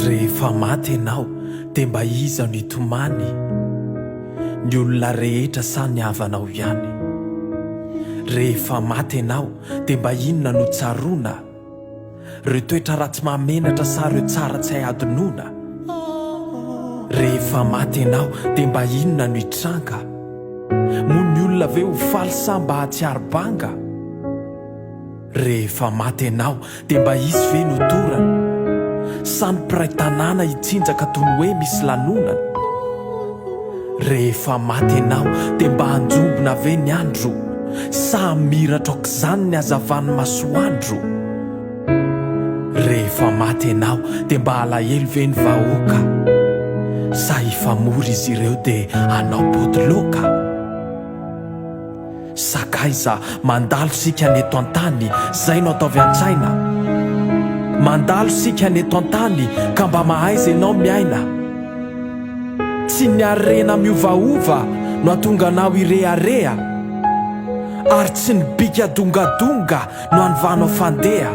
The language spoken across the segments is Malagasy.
Rehefa maty ianao dia mba iza no hitomany, ny olona rehetra sa ny havanao ihany. Rehefa maty ianao dia mba inona no tsaroana, ireo toetra ratsy mamenatra sa ireo tsara tsy hay adinoana. Rehefa maty ianao dia mba inona no hitranga, moa ny olona ve ho faly sa mba hatsiaro-banga. Rehefa maty ianao dia mba isy ve no torana, sa ny mpiray tanàna hitsinjaka toy ny hoe misy lanonana. Rehefa maty ianao dia mba hanjombona ve ny andro, sa miratra aok'izany ny hazavany masoandro. Rehefa maty ianao dia mba alahelo ve ny vahoaka, sa hifamory izy ireo dia hanao bodiloaka. Sakaiza mandalo sika ny eto an-tany, zay no ataovy an-tsaina. Mandalo sika ny eto an-tany ka mba mahaiza ianao miaina. Tsy ny arena miovaova no atonga anao irearea, ary tsy ny bika dongadonga no anovanao fandeha.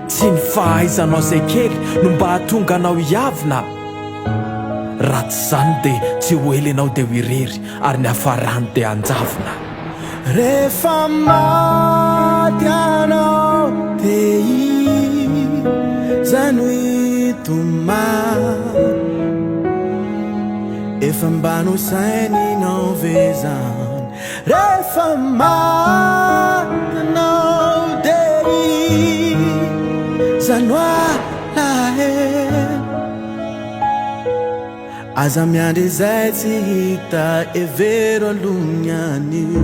Tsy ny fahaizanao zay kely no mba hatonga anao hiavina, raha tsy zany dia tsy ho ela ianao dia ho irery, ary ny hafarany dia hanjavona. Rehefa maty ianao dia iza no hitomany, efa mba nosaigninao ve zany. Rehefa maty ianao dia iza no alahelo, aza miandry izay tsy hita, evero alony any.